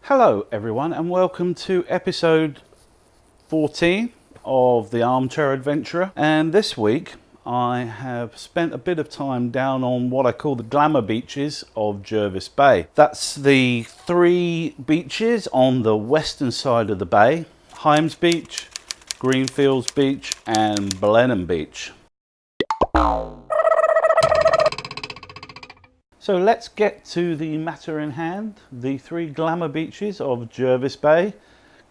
Hello everyone and welcome to episode 14 of the Armchair Adventurer, and this week I have spent a bit of time down on what I call the glamour beaches of Jervis Bay. That's the three beaches on the western side of the bay: Hyams Beach, Greenfields Beach and Blenheim Beach. So let's get to the matter in hand, the three glamour beaches of Jervis Bay.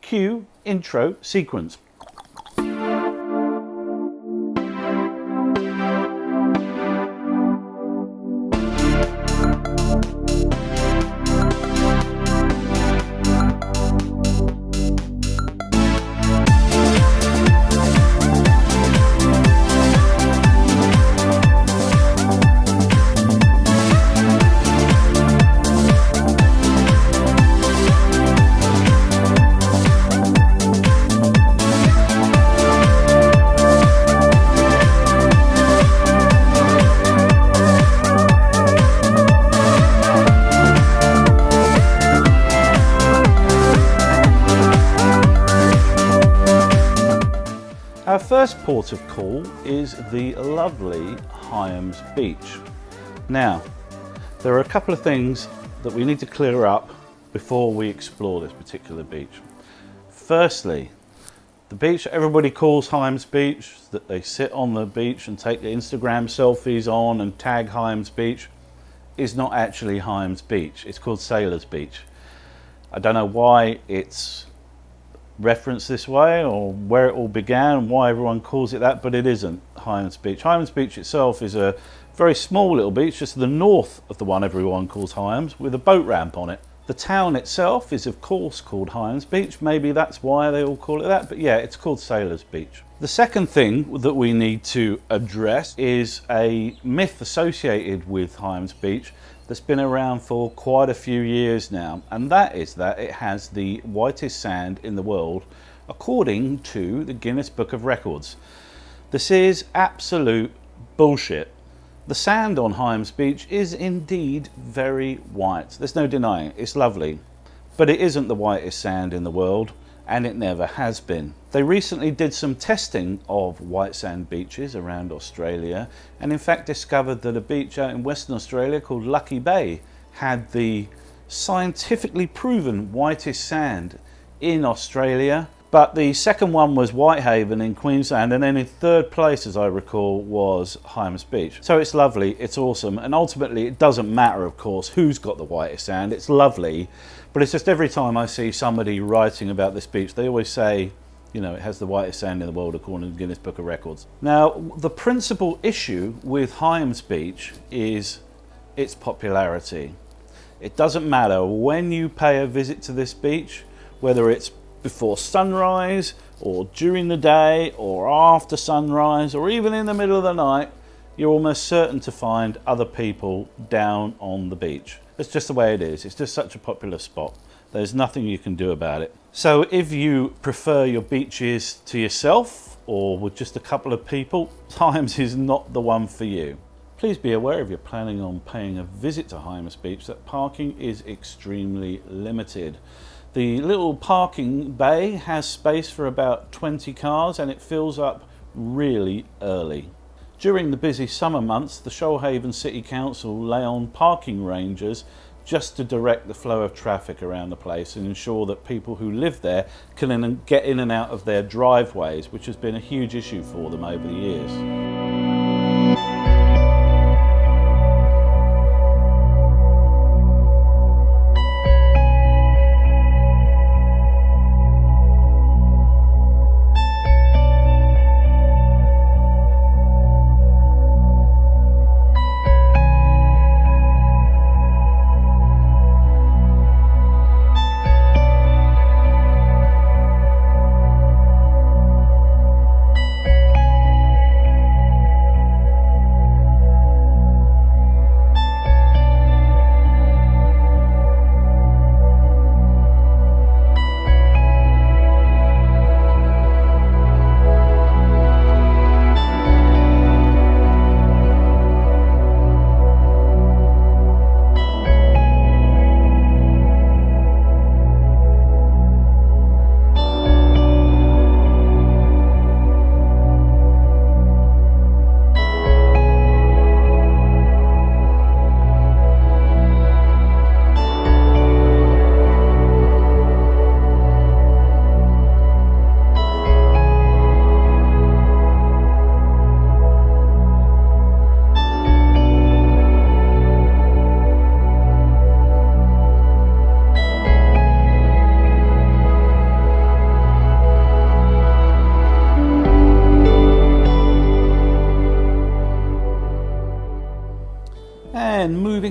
Cue intro sequence. Our first port of call is the lovely Hyams Beach. Now, there are a couple of things that we need to clear up before we explore this particular beach. Firstly, the beach that everybody calls Hyams Beach, that they sit on the beach and take the Instagram selfies on and tag Hyams Beach, is not actually Hyams Beach. It's called Sailors Beach. I don't know why it's referenced this way or where it all began, why everyone calls it that, but it isn't Hyams Beach. Hyams Beach itself is a very small little beach just to the north of the one everyone calls Hyams, with a boat ramp on it. The town itself is of course called Hyams Beach, maybe that's why they all call it that, but yeah, it's called Sailors Beach. The second thing that we need to address is a myth associated with Hyams Beach that's been around for quite a few years now, and that is that it has the whitest sand in the world according to the Guinness Book of Records. This is absolute bullshit. The sand on Hyams Beach is indeed very white. There's no denying it. It's lovely, but it isn't the whitest sand in the world, and it never has been. They recently did some testing of white sand beaches around Australia, and in fact discovered that a beach out in Western Australia called Lucky Bay had the scientifically proven whitest sand in Australia. But the second one was Whitehaven in Queensland, and then in third place, as I recall, was Hyams Beach. So it's lovely, it's awesome, and ultimately it doesn't matter, of course, who's got the whitest sand. It's lovely, but it's just every time I see somebody writing about this beach, they always say, you know, it has the whitest sand in the world according to the Guinness Book of Records. Now, the principal issue with Hyams Beach is its popularity. It doesn't matter when you pay a visit to this beach, whether it's before sunrise or during the day or after sunrise or even in the middle of the night, you're almost certain to find other people down on the beach. It's just the way it is. It's just such a popular spot. There's nothing you can do about it. So if you prefer your beaches to yourself or with just a couple of people, Hyams is not the one for you. Please be aware, if you're planning on paying a visit to Hyams Beach, that parking is extremely limited. The little parking bay has space for about 20 cars and it fills up really early. During the busy summer months, the Shoalhaven City Council lay on parking rangers just to direct the flow of traffic around the place and ensure that people who live there can get in and out of their driveways, which has been a huge issue for them over the years.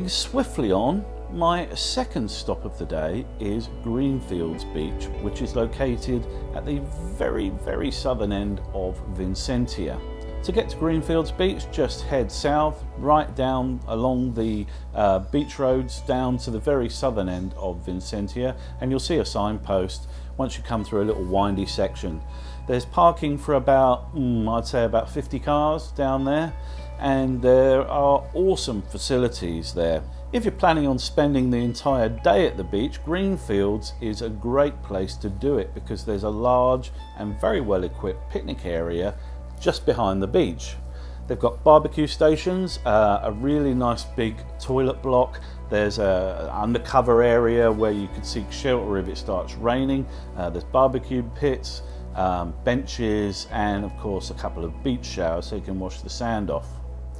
Moving swiftly on, my second stop of the day is Greenfields Beach, which is located at the very southern end of Vincentia. To get to Greenfields Beach, just head south, right down along the beach roads down to the very southern end of Vincentia, and you'll see a signpost once you come through a little windy section. There's parking for about, I'd say about 50 cars down there, and there are awesome facilities there. If you're planning on spending the entire day at the beach, Greenfields is a great place to do it because there's a large and very well equipped picnic area just behind the beach. They've got barbecue stations, a really nice big toilet block. There's an undercover area where you can seek shelter if it starts raining. There's barbecue pits, benches, and of course a couple of beach showers so you can wash the sand off.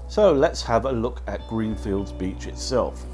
So let's have a look at Greenfields Beach itself.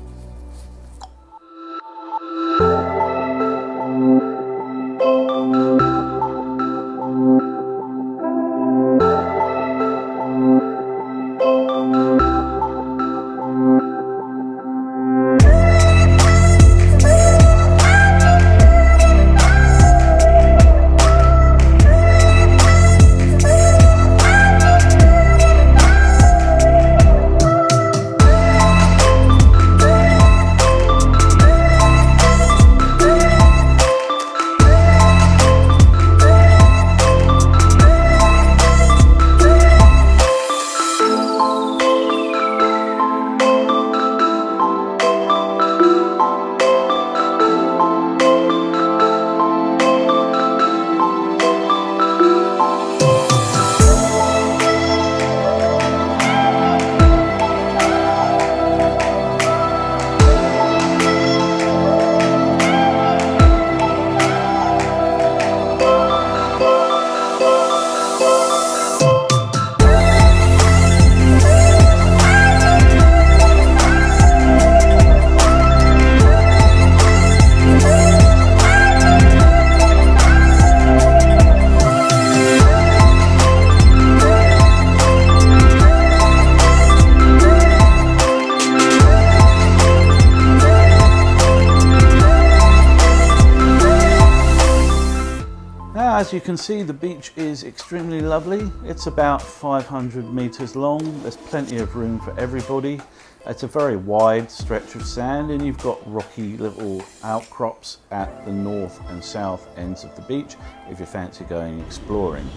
As you can see, the beach is extremely lovely. It's about 500 meters long. There's plenty of room for everybody. It's a very wide stretch of sand, and you've got rocky little outcrops at the north and south ends of the beach if you fancy going exploring.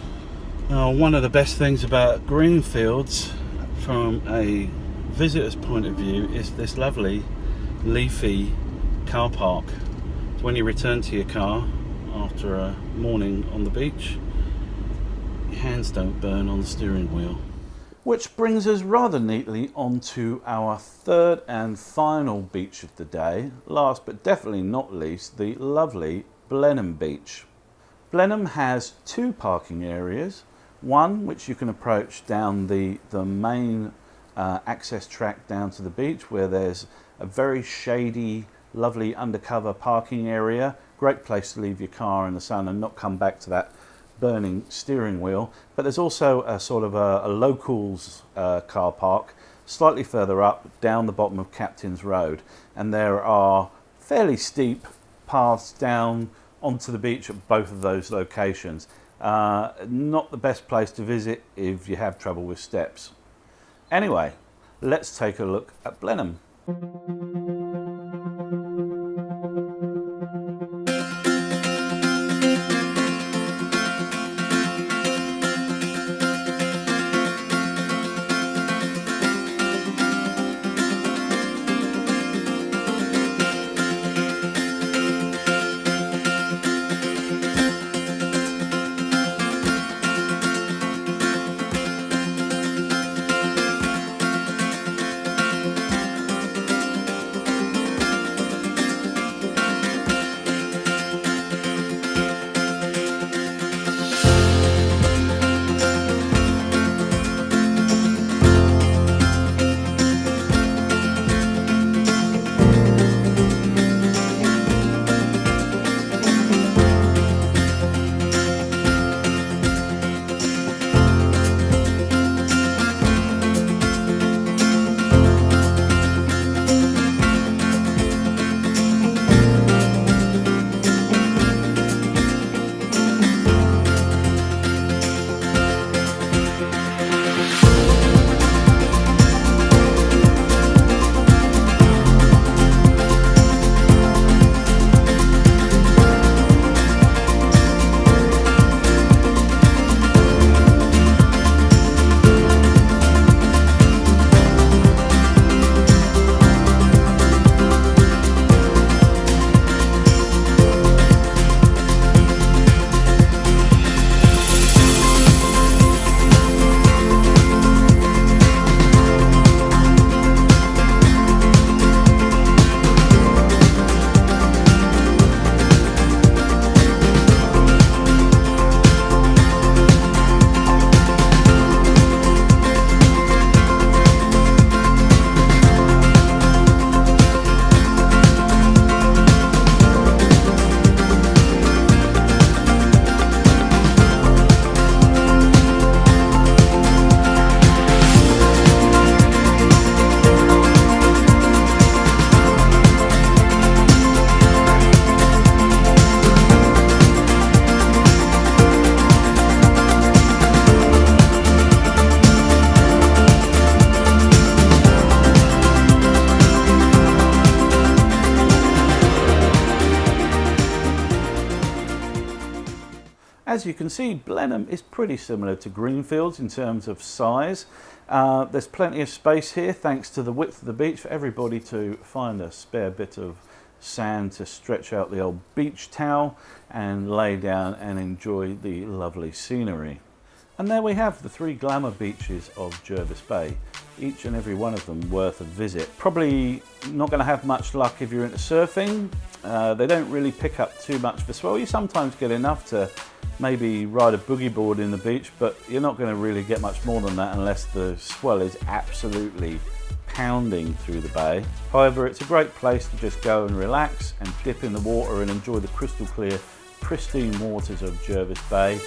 Now, one of the best things about Greenfields from a visitor's point of view is this lovely leafy car park. So when you return to your car after a morning on the beach, your hands don't burn on the steering wheel. Which brings us rather neatly onto our third and final beach of the day, last but definitely not least, the lovely Blenheim Beach. Blenheim has two parking areas, one which you can approach down the main access track down to the beach, where there's a very shady, lovely undercover parking area. Great place to leave your car in the sun and not come back to that burning steering wheel. But there's also a sort of a locals car park slightly further up down the bottom of Captain's Road, and there are fairly steep paths down onto the beach at both of those locations. Not the best place to visit if you have trouble with steps. Anyway, let's take a look at Blenheim. As you can see, Blenheim is pretty similar to Greenfields in terms of size. There's plenty of space here thanks to the width of the beach for everybody to find a spare bit of sand to stretch out the old beach towel and lay down and enjoy the lovely scenery. And there we have the 3 glamour beaches of Jervis Bay, each and every one of them worth a visit. Probably not going to have much luck if you're into surfing. They don't really pick up too much for swell. You sometimes get enough to maybe ride a boogie board in the beach, but you're not going to really get much more than that unless the swell is absolutely pounding through the bay. However, it's a great place to just go and relax and dip in the water and enjoy the crystal clear, pristine waters of Jervis Bay.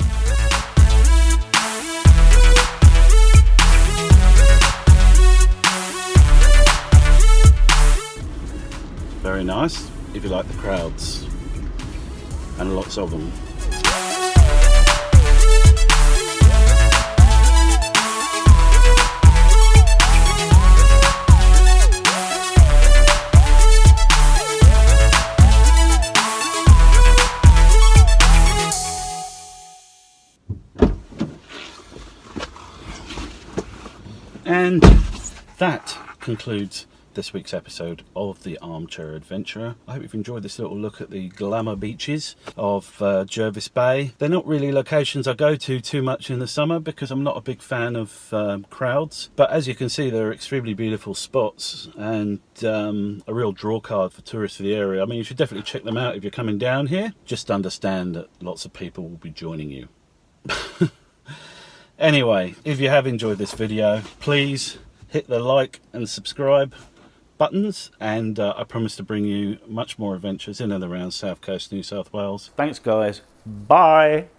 Very nice if you like the crowds, and lots of them. And that concludes this week's episode of The Armchair Adventurer. I hope you've enjoyed this little look at the glamour beaches of Jervis Bay. They're not really locations I go to too much in the summer because I'm not a big fan of crowds. But as you can see, they're extremely beautiful spots and a real draw card for tourists for the area. I mean, you should definitely check them out if you're coming down here. Just understand that lots of people will be joining you. Anyway, if you have enjoyed this video, please hit the like and subscribe buttons, and I promise to bring you much more adventures in and around South Coast New South Wales. Thanks guys, bye.